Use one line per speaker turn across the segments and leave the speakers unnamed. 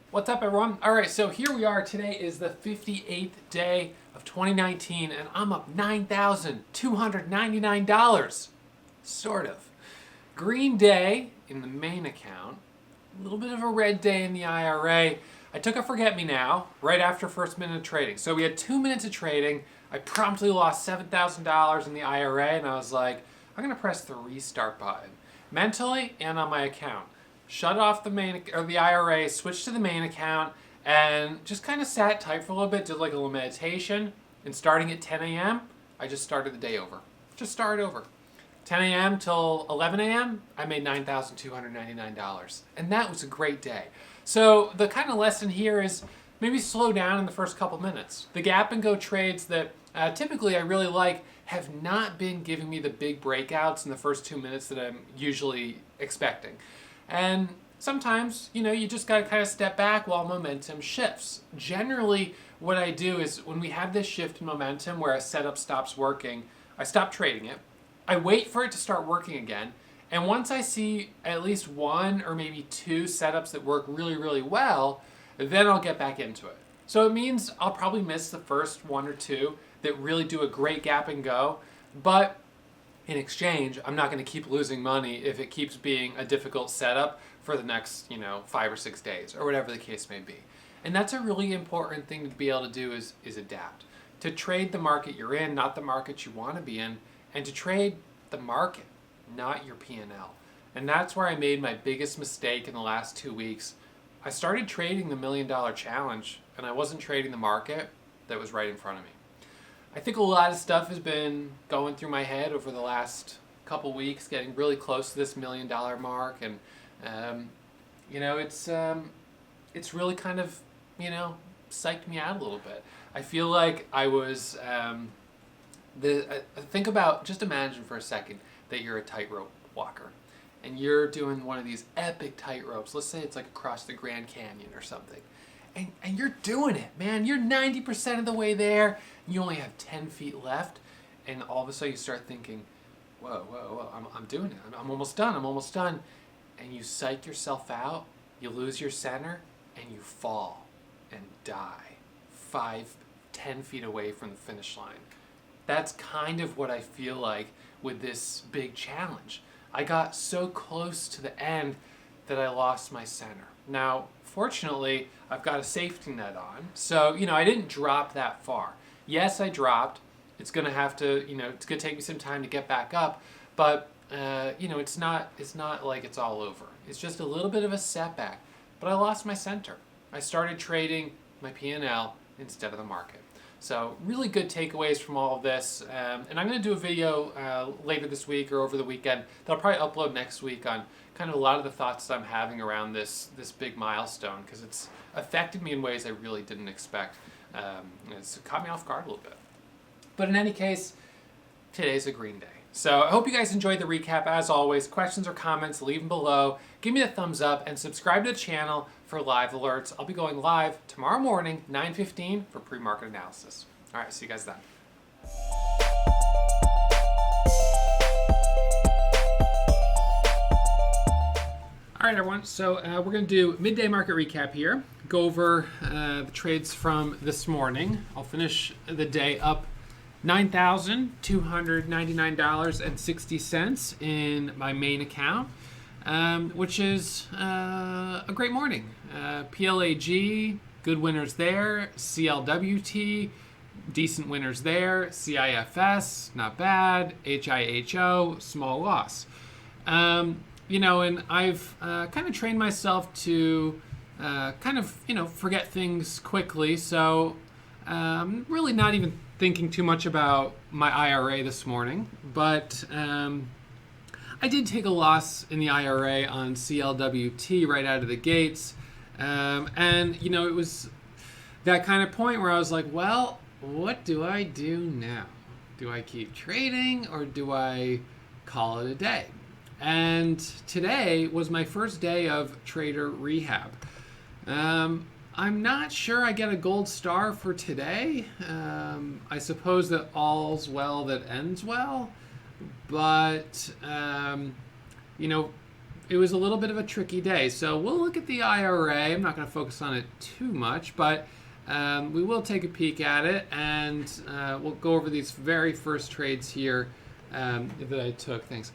What's up, everyone? All right, so here we are. Today is the 58th day of 2019, and I'm up $9,299. Sort of. Green day in the main account, a little bit of a red day in the IRA. I took a forget-me-now right after first minute of trading. So we had 2 minutes of trading. I promptly lost $7,000 in the IRA, and I was like, I'm going to press the restart button mentally and on my account. Shut off the main or the IRA, switched to the main account, and just kind of sat tight for a little bit, did like a little meditation. And starting at 10 a.m., I just started the day over. Just started over. 10 a.m. till 11 a.m., I made $9,299. And that was a great day. So the kind of lesson here is maybe slow down in the first couple minutes. The gap and go trades that typically I really like have not been giving me the big breakouts in the first 2 minutes that I'm usually expecting. And sometimes, you just got to kind of step back while momentum shifts. Generally, what I do is when we have this shift in momentum where a setup stops working, I stop trading it. I wait for it to start working again. And once I see at least one or maybe two setups that work really, really well, then I'll get back into it. So it means I'll probably miss the first one or two that really do a great gap and go. But in exchange, I'm not going to keep losing money if it keeps being a difficult setup for the next, 5 or 6 days or whatever the case may be. And that's a really important thing to be able to do is adapt. To trade the market you're in, not the market you want to be in, and to trade the market, not your P&L. And that's where I made my biggest mistake in the last 2 weeks. I started trading the $1 Million Challenge, and I wasn't trading the market that was right in front of me. I think a lot of stuff has been going through my head over the last couple weeks, getting really close to this $1 million mark, and it's really kind of psyched me out a little bit. I feel like I was just imagine for a second that you're a tightrope walker, and you're doing one of these epic tightropes. Let's say it's like across the Grand Canyon or something. And you're doing it, man. You're 90% of the way there. You only have 10 feet left. And all of a sudden you start thinking, whoa, I'm doing it. I'm almost done. And you psych yourself out, you lose your center, and you fall and die 5-10 feet away from the finish line. That's kind of what I feel like with this big challenge. I got so close to the end that I lost my center. Now, fortunately, I've got a safety net on, so I didn't drop that far. Yes, I dropped. It's gonna have to, it's gonna take me some time to get back up, but it's not like it's all over. It's just a little bit of a setback. But I lost my center. I started trading my P&L instead of the market. So really good takeaways from all of this. And I'm going to do a video later this week or over the weekend that I'll probably upload next week on kind of a lot of the thoughts that I'm having around this big milestone, because it's affected me in ways I really didn't expect. It's caught me off guard a little bit. But in any case, today's a green day. So I hope you guys enjoyed the recap. As always, questions or comments, leave them below. Give me a thumbs up and subscribe to the channel for live alerts. I'll be going live tomorrow morning, 9:15 for pre-market analysis. All right, see you guys then. All right, everyone. So we're going to do midday market recap here. Go over the trades from this morning. I'll finish the day up $9,299.60 in my main account, which is a great morning. PLAG, good winners there. CLWT, decent winners there. CIFS, not bad. HIHO, small loss. And I've kind of trained myself to forget things quickly. So really not even thinking too much about my IRA this morning, but I did take a loss in the IRA on CLWT right out of the gates. It was that kind of point where I was like, well, what do I do now? Do I keep trading or do I call it a day? And today was my first day of trader rehab. I'm not sure I get a gold star for today. I suppose that all's well that ends well, but it was a little bit of a tricky day. So we'll look at the IRA. I'm not going to focus on it too much, but we will take a peek at it, and we'll go over these very first trades here that I took. Thanks.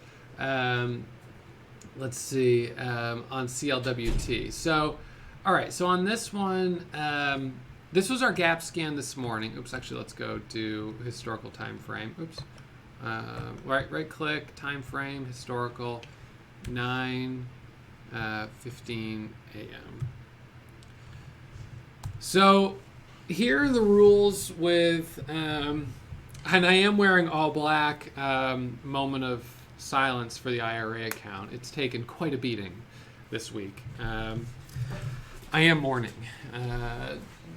Let's see, on CLWT. So, all right, so on this one, this was our gap scan this morning. Oops, actually, let's go do historical time frame. Oops. Right click, time frame, historical, 9:15 a.m. So here are the rules with, and I am wearing all black, moment of silence for the IRA account. It's taken quite a beating this week. I am mourning.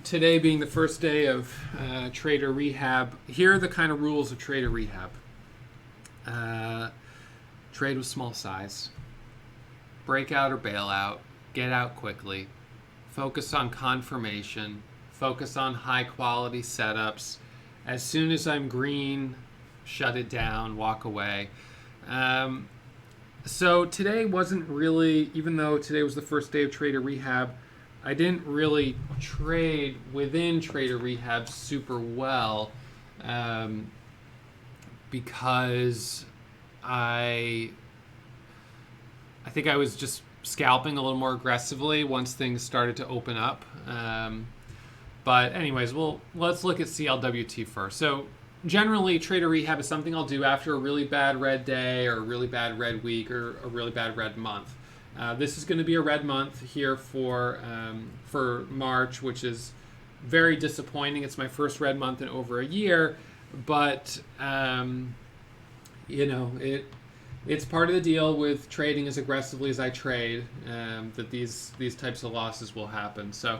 Today being the first day of trader rehab, here are the kind of rules of trader rehab. Trade with small size, breakout or bailout, get out quickly, focus on confirmation, focus on high quality setups. As soon as I'm green, shut it down, walk away. So today wasn't really, even though today was the first day of trader rehab, I didn't really trade within trader rehab super well, because I think I was just scalping a little more aggressively once things started to open up. But anyways, let's look at CLWT first. So generally, trader rehab is something I'll do after a really bad red day or a really bad red week or a really bad red month. This is going to be a red month here for March, which is very disappointing. It's my first red month in over a year, but it's part of the deal with trading as aggressively as I trade, that these types of losses will happen. So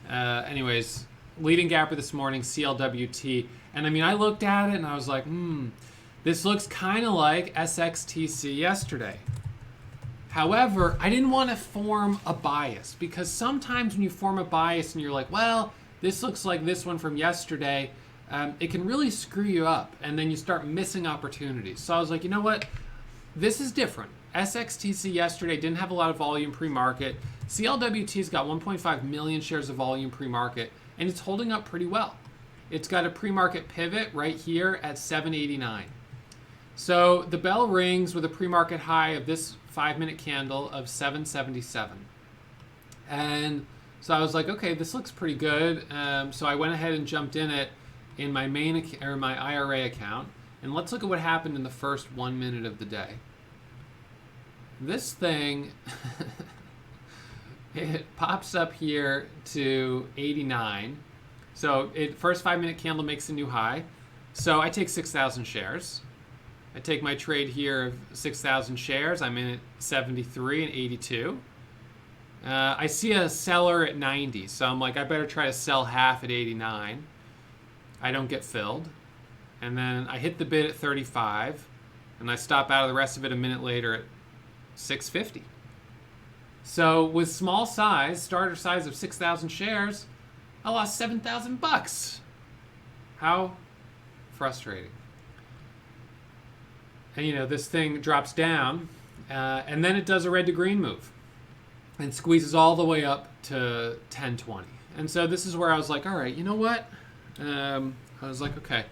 anyways, leading gapper this morning, CLWT. And I mean, I looked at it and I was like, this looks kind of like SXTC yesterday. However, I didn't want to form a bias, because sometimes when you form a bias and you're like, well, this looks like this one from yesterday, it can really screw you up, and then you start missing opportunities. So I was like, you know what? This is different. SXTC yesterday didn't have a lot of volume pre-market. CLWT's got 1.5 million shares of volume pre-market, and it's holding up pretty well. It's got a pre-market pivot right here at 789. So the bell rings with a pre-market high of this 5-minute candle of 777. And so I was like, okay, this looks pretty good. So I went ahead and jumped in it in my my IRA account. And let's look at what happened in the first 1 minute of the day. This thing, it pops up here to 89. So first 5-minute candle makes a new high. So I take 6,000 shares. I take my trade here of 6,000 shares. I'm in at 73 and 82. I see a seller at 90, so I'm like, I better try to sell half at 89. I don't get filled. And then I hit the bid at 35, and I stop out of the rest of it a minute later at 650. So with small size, starter size of 6,000 shares, I lost $7,000. How frustrating. And this thing drops down, and then it does a red to green move and squeezes all the way up to 1020. And so this is where I was like, all right, you know what? I was like, okay,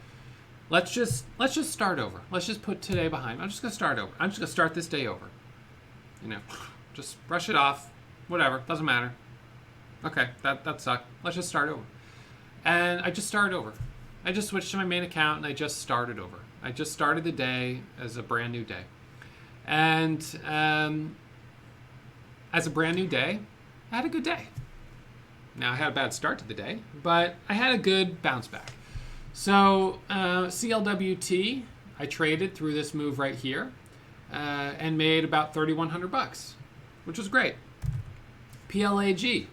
let's just start over. Let's just put today behind. I'm just gonna start over. I'm just gonna start this day over. Just brush it off. Whatever, doesn't matter. Okay, that sucked. Let's just start over. And I just started over. I just switched to my main account and I just started over. I just started the day as a brand new day. And as a brand new day, I had a good day. Now, I had a bad start to the day, but I had a good bounce back. So CLWT, I traded through this move right here and made about $3,100, which was great. PLAG,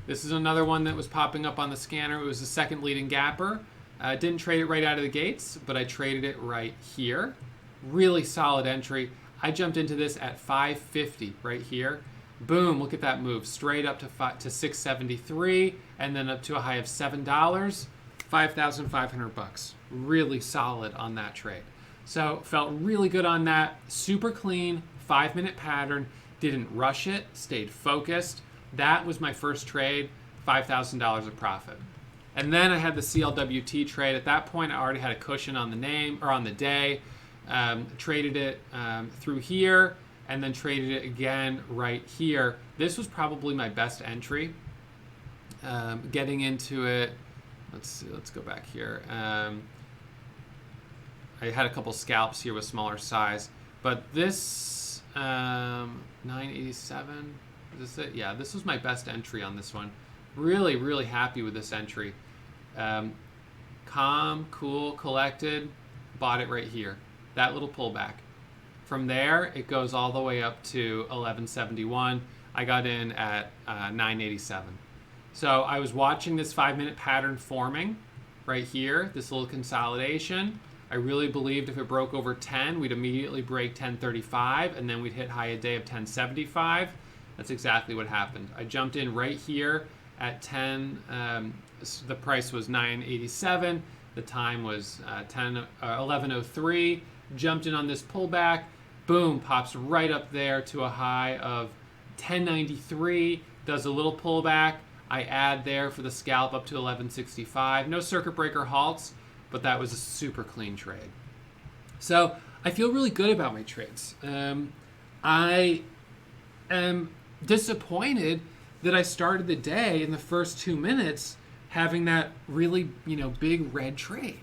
this is another one that was popping up on the scanner. It was the second leading gapper. Didn't trade it right out of the gates, but I traded it right here. Really solid entry. I jumped into this at 550 right here. Boom, look at that move. Straight up to 673 and then up to a high of $7, $5,500. Really solid on that trade. So felt really good on that. Super clean, 5-minute pattern. didn't rush it, stayed focused. That was my first trade, $5,000 of profit. And then I had the CLWT trade. At that point, I already had a cushion on the name or on the day. Traded it through here, and then traded it again right here. This was probably my best entry. Getting into it, let's see, let's go back here. I had a couple scalps here with smaller size, but this 987, is this it? Yeah, this was my best entry on this one. Really, really happy with this entry. Calm, cool, collected, bought it right here. That little pullback. From there, it goes all the way up to 1171. I got in at 987. So I was watching this 5-minute pattern forming right here, this little consolidation. I really believed if it broke over 10, we'd immediately break 1035, and then we'd hit high a day of 1075. That's exactly what happened. I jumped in right here at 10. The price was 987. The time was 1103. Jumped in on this pullback. Boom, pops right up there to a high of 1093. Does a little pullback. I add there for the scalp up to 1165. No circuit breaker halts, but that was a super clean trade. So I feel really good about my trades. I am disappointed that I started the day in the first 2 minutes having that really, big red trade.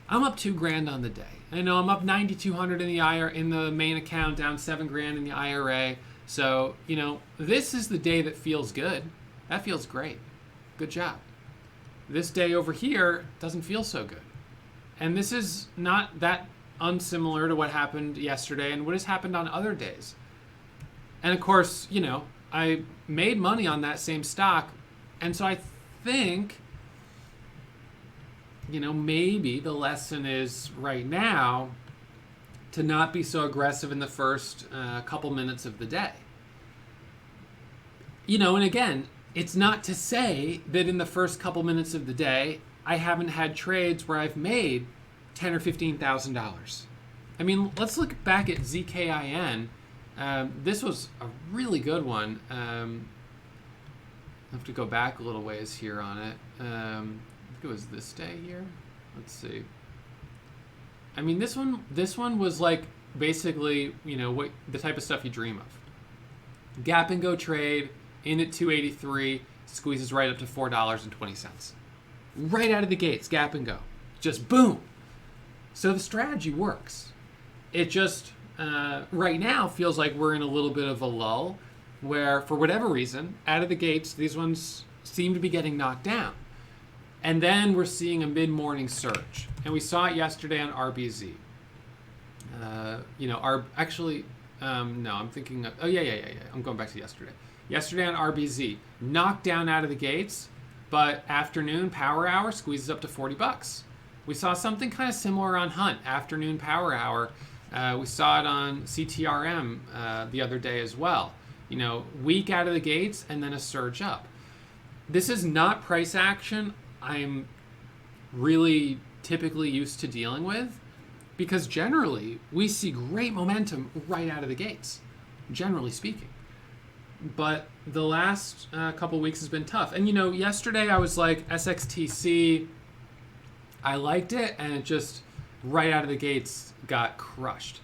I'm up $2,000 on the day. I know I'm up 9,200 in the main account, down $7,000 in the IRA. So, this is the day that feels good. That feels great. Good job. This day over here doesn't feel so good. And this is not that unsimilar to what happened yesterday and what has happened on other days. And of course, I made money on that same stock. And so I think, maybe the lesson is right now to not be so aggressive in the first couple minutes of the day. And again, it's not to say that in the first couple minutes of the day, I haven't had trades where I've made $10,000 or $15,000. I mean, let's look back at ZKIN. This was a really good one. I have to go back a little ways here on it. I think it was this day here. Let's see. I mean, this one was like basically, what the type of stuff you dream of. Gap and go trade in at 283, squeezes right up to $4.20. Right out of the gates, gap and go. Just boom. So the strategy works. It just right now feels like we're in a little bit of a lull where, for whatever reason, out of the gates, these ones seem to be getting knocked down. And then we're seeing a mid-morning surge. And we saw it yesterday on RBZ. I'm thinking of, I'm going back to yesterday. Yesterday on RBZ, knocked down out of the gates, but afternoon power hour squeezes up to $40. We saw something kind of similar on Hunt, afternoon power hour. We saw it on CTRM the other day as well. Weak out of the gates and then a surge up. This is not price action I'm really typically used to dealing with, because generally we see great momentum right out of the gates, generally speaking. But the last couple weeks has been tough. And, yesterday I was like, SXTC, I liked it, and it just right out of the gates got crushed.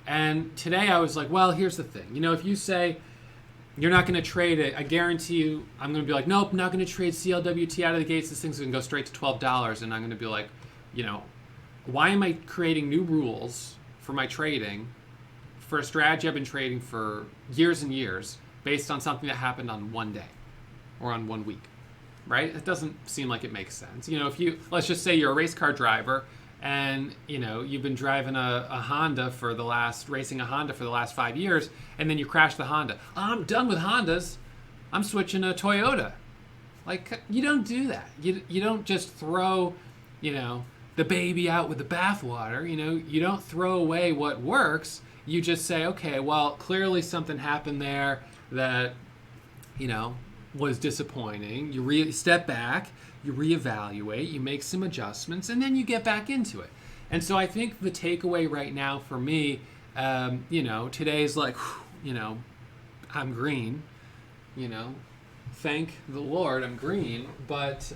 And today I was like, well, here's the thing. If you say you're not going to trade it, I guarantee you I'm going to be like, nope, not going to trade CLWT out of the gates. This thing's going to go straight to $12. And I'm going to be like, why am I creating new rules for my trading for a strategy I've been trading for years and years based on something that happened on one day or on 1 week, right? It doesn't seem like it makes sense. Let's just say you're a race car driver and, you've been driving a Honda racing a Honda for the last 5 years, and then you crash the Honda. I'm done with Hondas. I'm switching to Toyota. Like, you don't do that. You don't just throw, the baby out with the bathwater. You don't throw away what works. You just say, okay, well, clearly something happened there that, was disappointing. You step back, you reevaluate, you make some adjustments, and then you get back into it. And so I think the takeaway right now for me, today's like, I'm green, thank the Lord I'm green. But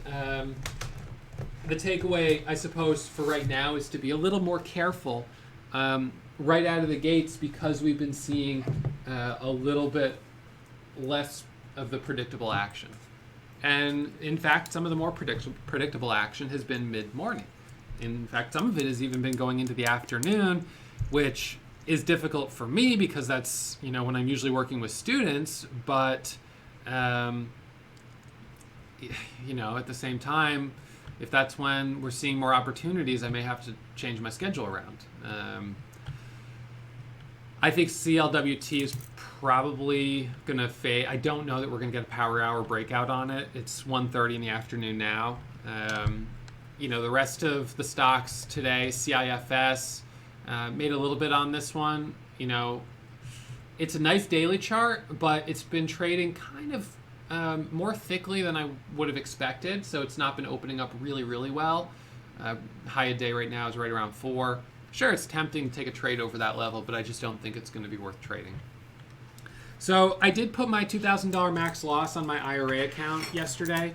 the takeaway, I suppose, for right now is to be a little more careful right out of the gates, because we've been seeing a little bit less of the predictable action. And in fact, some of the more predictable action has been mid-morning. In fact, some of it has even been going into the afternoon, which is difficult for me because that's, when I'm usually working with students. But, at the same time, if that's when we're seeing more opportunities, I may have to change my schedule around. I think CLWT is probably going to fade. I don't know that we're going to get a power hour breakout on it. It's 1:30 in the afternoon now. The rest of the stocks today, CIFS, made a little bit on this one. It's a nice daily chart, but it's been trading kind of more thickly than I would have expected. So it's not been opening up really, really well. High a day right now is right around 4. Sure, it's tempting to take a trade over that level, but I just don't think it's going to be worth trading. So I did put my $2,000 max loss on my IRA account yesterday.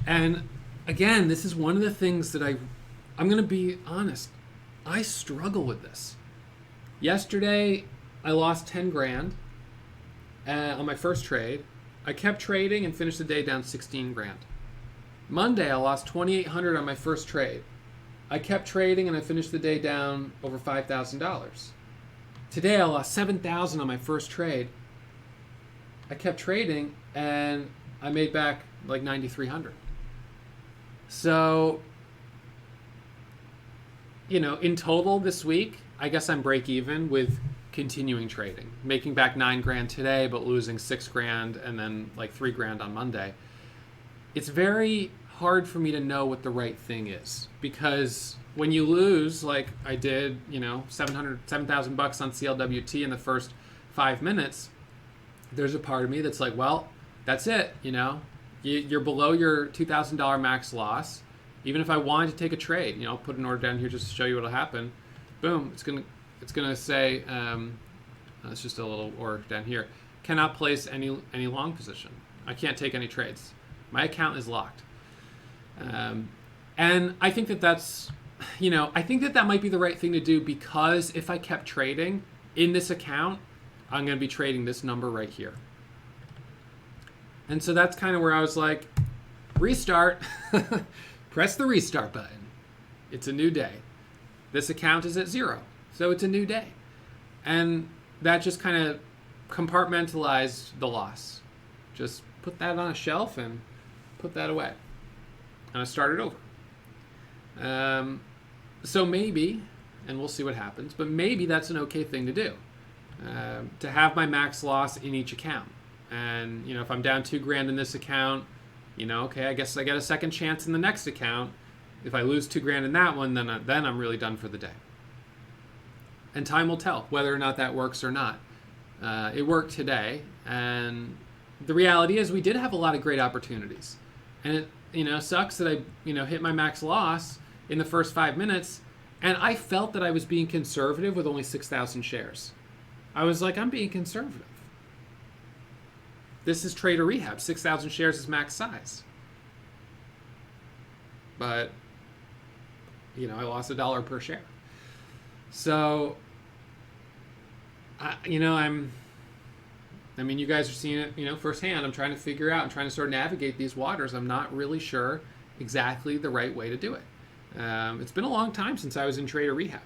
And again, this is one of the things that I'm going to be honest, I struggle with this. Yesterday, I lost 10 grand on my first trade. I kept trading and finished the day down 16 grand. Monday, I lost 2,800 on my first trade. I kept trading and I finished the day down over $5,000. Today, I lost 7,000 on my first trade. I kept trading and I made back like 9,300. So, in total this week, I guess I'm break even with continuing trading, making back 9 grand today, but losing 6 grand and then like 3 grand on Monday. It's very hard for me to know what the right thing is, because when you lose, like I did, $7,000 bucks on CLWT in the first 5 minutes, there's a part of me that's like, well, that's it. You're below your $2,000 max loss. Even if I wanted to take a trade, I'll put an order down here just to show you what'll happen. Boom, it's gonna say, it's just a little order down here. Cannot place any long position. I can't take any trades. My account is locked. And I think that's, I think that might be the right thing to do, because if I kept trading in this account, I'm going to be trading this number right here. And so that's kind of where I was like, restart, press the restart button. It's a new day. This account is at 0, so it's a new day. And that just kind of compartmentalized the loss. Just put that on a shelf and put that away. And I started over. So maybe, and we'll see what happens, but maybe that's an okay thing to do. To have my max loss in each account. And, if I'm down 2 grand in this account, okay, I guess I get a second chance in the next account. If I lose 2 grand in that one, then I'm really done for the day. And time will tell whether or not that works or not. It worked today, and the reality is we did have a lot of great opportunities. And it, sucks that I, hit my max loss in the first 5 minutes, and I felt that I was being conservative with only 6,000 shares. I was like, I'm being conservative. This is Trader Rehab. 6,000 shares is max size. But, I lost $1 per share. So, you guys are seeing it, firsthand. I'm trying to figure out, I'm trying to sort of navigate these waters. I'm not really sure exactly the right way to do it. It's been a long time since I was in Trader Rehab.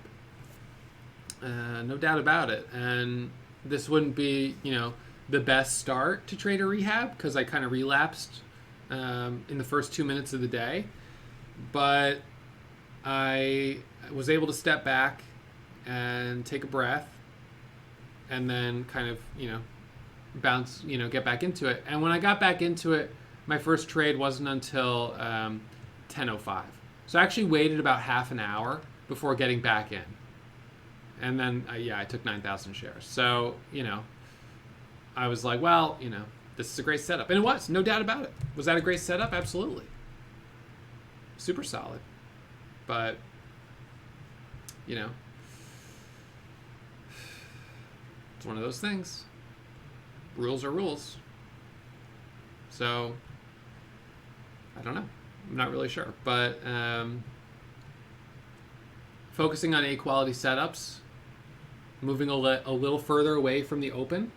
No doubt about it. And this wouldn't be, the best start to Trader Rehab, because I kind of relapsed in the first 2 minutes of the day. But I was able to step back and take a breath and then kind of, bounce, get back into it. And when I got back into it, my first trade wasn't until 10:05. So I actually waited about half an hour before getting back in. And then, I took 9,000 shares. So, I was like, well, this is a great setup. And it was, no doubt about it. Was that a great setup? Absolutely. Super solid. But, it's one of those things.
rules are rules. So I don't know. I'm not really sure. But focusing on A-quality setups, moving a little further away from the open.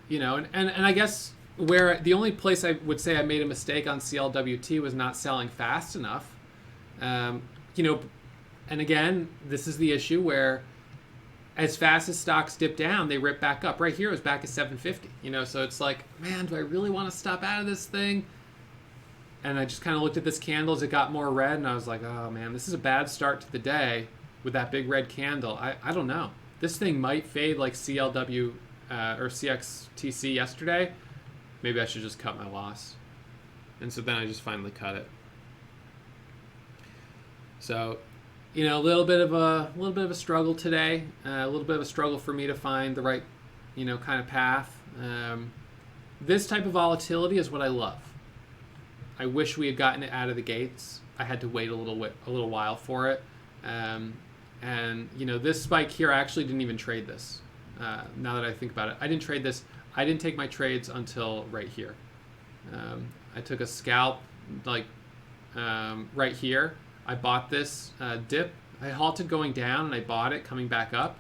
You know, and I guess where the only place I would say I made a mistake on CLWT was not selling fast enough. You know, and again, this is the issue where as fast as stocks dip down, they rip back up. Right here, it was back at 750. You know, so it's like, man, do I really want to stop out of this thing? And I just kind of looked at this candle as it got more red, and I was like, oh man, this is a bad start to the day with that big red candle. I don't know. This thing might fade like CLW or CXTC yesterday. Maybe I should just cut my loss. And so then I just finally cut it. So, you know, a little bit of a struggle today. A little bit of a struggle for me to find the right, you know, kind of path. This type of volatility is what I love. I wish we had gotten it out of the gates. I had to wait a little while for it. And you know, this spike here, I actually didn't even trade this. Now that I think about it, I didn't trade this. I didn't take my trades until right here. I took a scalp like right here. I bought this dip. I halted going down and I bought it coming back up,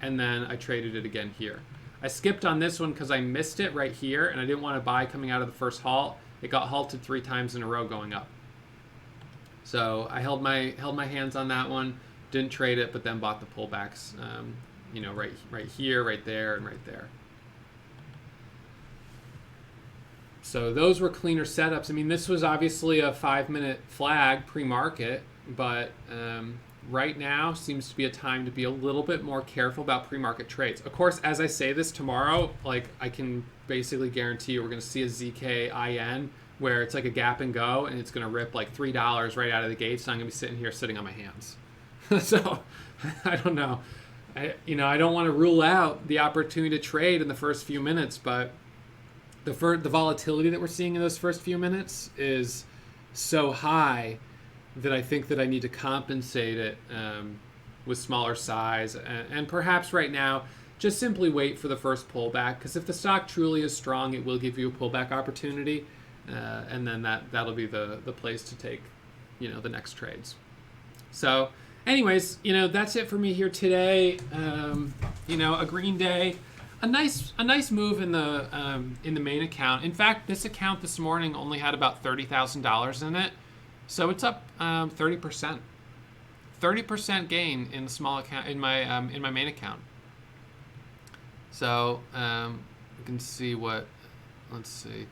and then I traded it again here. I skipped on this one because I missed it right here and I didn't want to buy coming out of the first halt. It got halted 3 times in a row going up. So I held my hands on that one, didn't trade it, but then bought the pullbacks. You know, right here, right there, and right there. So those were cleaner setups. I mean, this was obviously a 5-minute flag pre-market, but right now seems to be a time to be a little bit more careful about pre-market trades. Of course, as I say this tomorrow, like I can basically guarantee you we're going to see a ZKIN where it's like a gap and go, and it's going to rip like $3 right out of the gate. So I'm going to be sitting here sitting on my hands. So I don't know. I don't want to rule out the opportunity to trade in the first few minutes, but the volatility that we're seeing in those first few minutes is so high that I think that I need to compensate it with smaller size, and perhaps right now just simply wait for the first pullback, because if the stock truly is strong, it will give you a pullback opportunity, and then that'll be the place to take, you know, the next trades. So anyways, you know, that's it for me here today. You know, a green day. A nice move in the main account. In fact, this account this morning only had about $30,000 in it, so it's up 30%. 30% gain in the small account in my main account. So you can see what. Let's see.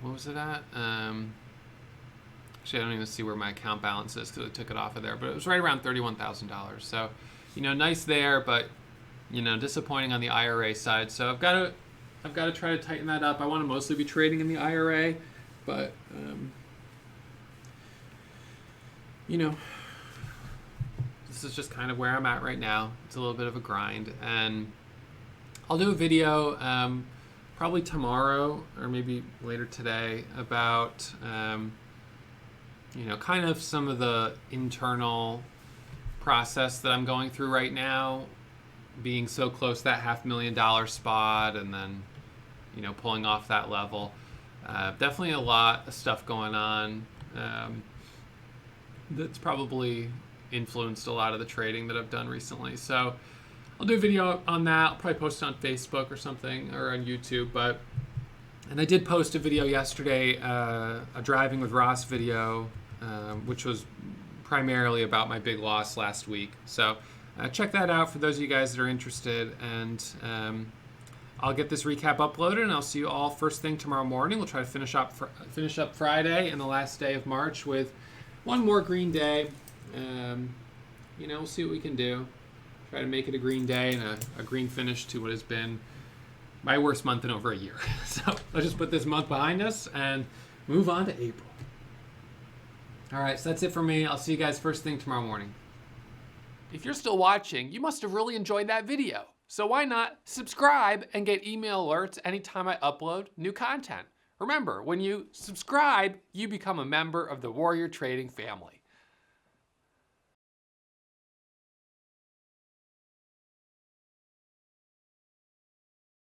What was it at? Actually, I don't even see where my account balance is because I took it off of there, but it was right around $31,000. So, you know, nice there, but you know, disappointing on the IRA side. So I've got to try to tighten that up. I want to mostly be trading in the IRA, but you know, this is just kind of where I'm at right now. It's a little bit of a grind, and I'll do a video probably tomorrow or maybe later today about you know, kind of some of the internal process that I'm going through right now, being so close to that $500,000 spot, and then, you know, pulling off that level. Definitely a lot of stuff going on that's probably influenced a lot of the trading that I've done recently. So I'll do a video on that. I'll probably post it on Facebook or something, or on YouTube. And I did post a video yesterday, a Driving with Ross video, which was primarily about my big loss last week. So check that out for those of you guys that are interested, and I'll get this recap uploaded, and I'll see you all first thing tomorrow morning. We'll try to finish up Friday and the last day of March with one more green day. You know, we'll see what we can do. Try to make it a green day and a green finish to what has been my worst month in over a year. So let's just put this month behind us and move on to April. All right, so that's it for me. I'll see you guys first thing tomorrow morning.
If you're still watching, you must have really enjoyed that video. So why not subscribe and get email alerts anytime I upload new content? Remember, when you subscribe, you become a member of the Warrior Trading family.